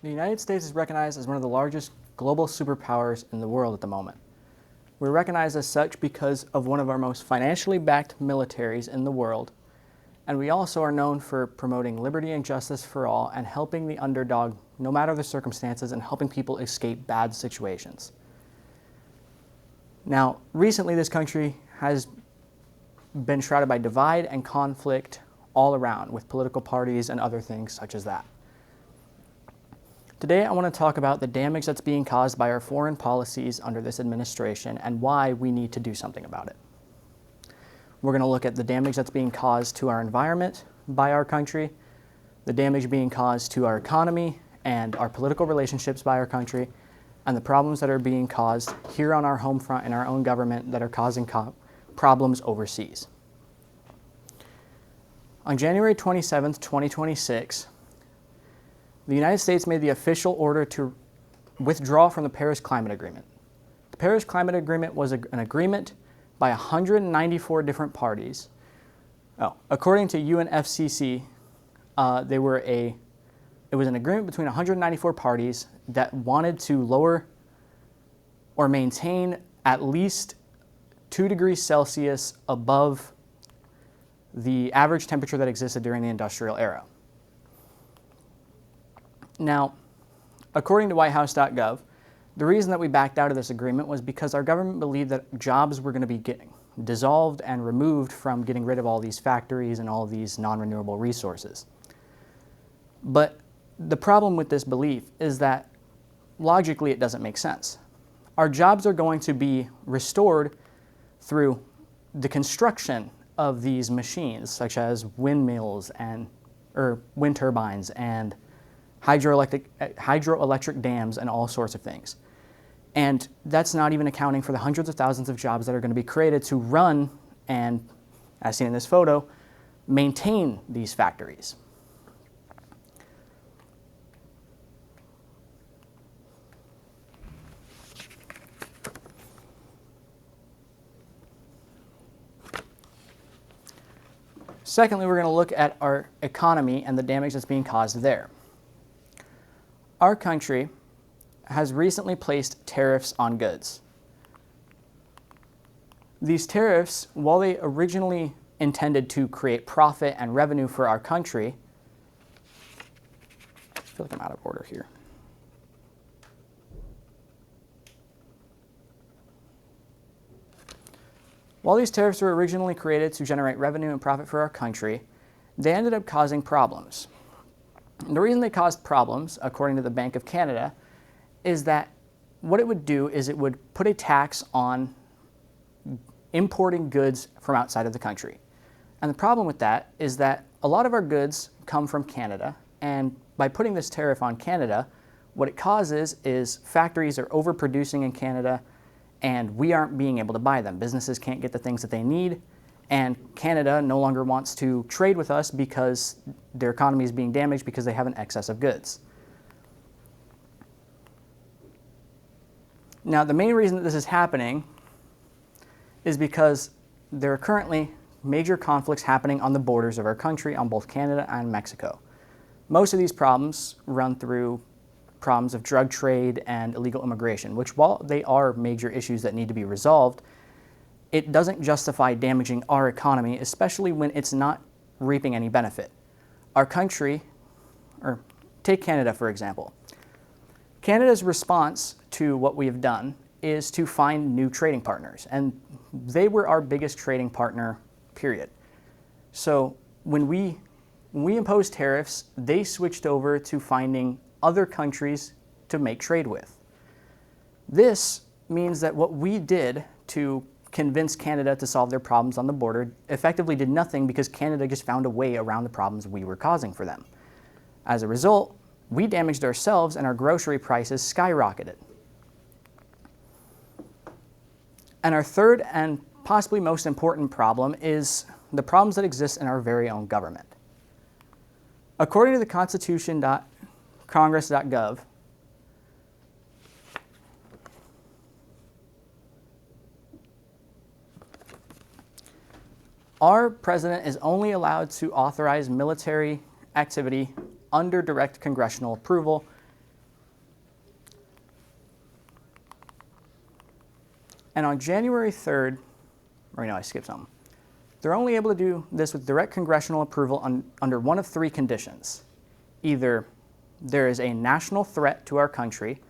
The United States is recognized as one of the largest global superpowers in the world at the moment. We're recognized as such because of one of our most financially backed militaries in the world, and we also are known for promoting liberty and justice for all and helping the underdog no matter the circumstances and helping people escape bad situations. Now, recently this country has been shrouded by divide and conflict all around with political parties and other things such as that. Today I want to talk about the damage that's being caused by our foreign policies under this administration and why we need to do something about it. We're going to look at the damage that's being caused to our environment by our country, the damage being caused to our economy and our political relationships by our country, and the problems that are being caused here on our home front in our own government that are causing problems overseas. On January 27, 2026, the United States made the official order to withdraw from the Paris Climate Agreement. The Paris Climate Agreement was an agreement by 194 different parties. According to UNFCCC, it was an agreement between 194 parties that wanted to lower or maintain at least 2 degrees Celsius above the average temperature that existed during the industrial era. Now, according to whitehouse.gov, the reason that we backed out of this agreement was because our government believed that jobs were going to be getting dissolved and removed from getting rid of all these factories and all of these non-renewable resources. But the problem with this belief is that logically it doesn't make sense. Our jobs are going to be restored through the construction of these machines, such as windmills or wind turbines and hydroelectric dams and all sorts of things. And that's not even accounting for the hundreds of thousands of jobs that are going to be created to run and, as seen in this photo, maintain these factories. Secondly, we're going to look at our economy and the damage that's being caused there. Our country has recently placed tariffs on goods. These tariffs, while they originally intended to create profit and revenue for our country, I feel like I'm out of order here. While these tariffs were originally created to generate revenue and profit for our country, they ended up causing problems. And the reason they caused problems, according to the Bank of Canada, is that what it would do is it would put a tax on importing goods from outside of the country. And the problem with that is that a lot of our goods come from Canada, and by putting this tariff on Canada, what it causes is factories are overproducing in Canada, and we aren't being able to buy them. Businesses can't get the things that they need, and Canada no longer wants to trade with us because their economy is being damaged because they have an excess of goods. Now, the main reason that this is happening is because there are currently major conflicts happening on the borders of our country on both Canada and Mexico. Most of these problems run through problems of drug trade and illegal immigration, which, while they are major issues that need to be resolved, it doesn't justify damaging our economy, especially when it's not reaping any benefit. Our country, or take Canada for example. Canada's response to what we have done is to find new trading partners, and they were our biggest trading partner, period. So when we imposed tariffs, they switched over to finding other countries to make trade with. This means that what we did to convince Canada to solve their problems on the border effectively did nothing because Canada just found a way around the problems we were causing for them. As a result, we damaged ourselves and our grocery prices skyrocketed. And our third and possibly most important problem is the problems that exist in our very own government. According to the Constitution.Congress.gov, our president is only allowed to authorize military activity under direct congressional approval And on January 3rd, or no, I skipped something. They're only able to do this with direct congressional approval under one of three conditions. Either there is a national threat to our country,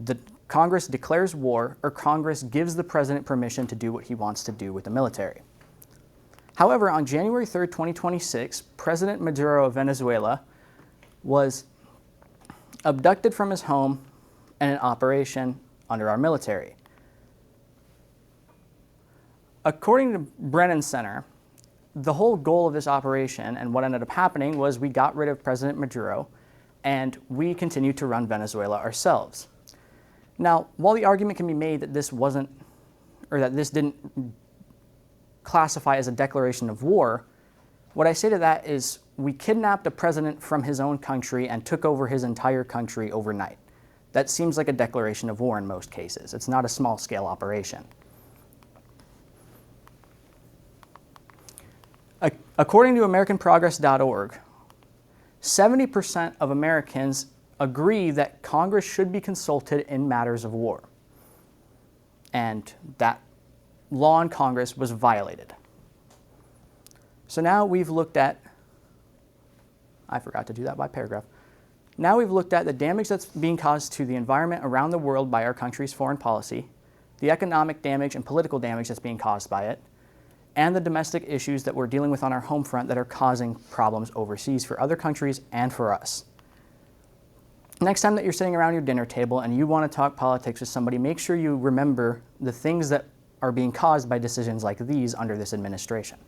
the Congress declares war, or Congress gives the president permission to do what he wants to do with the military. However, on January 3rd, 2026, President Maduro of Venezuela was abducted from his home in an operation under our military. According to Brennan Center, the whole goal of this operation and what ended up happening was we got rid of President Maduro and we continued to run Venezuela ourselves. Now, while the argument can be made that this wasn't, or that this didn't classify as a declaration of war, what I say to that is we kidnapped a president from his own country and took over his entire country overnight. That seems like a declaration of war in most cases. It's not a small-scale operation. According to AmericanProgress.org, 70% of Americans agree that Congress should be consulted in matters of war, and that law in Congress was violated. So now we've looked at, I forgot to do that by paragraph. Now we've looked at the damage that's being caused to the environment around the world by our country's foreign policy, the economic damage and political damage that's being caused by it, and the domestic issues that we're dealing with on our home front that are causing problems overseas for other countries and for us. Next time that you're sitting around your dinner table and you want to talk politics with somebody, make sure you remember the things that are being caused by decisions like these under this administration.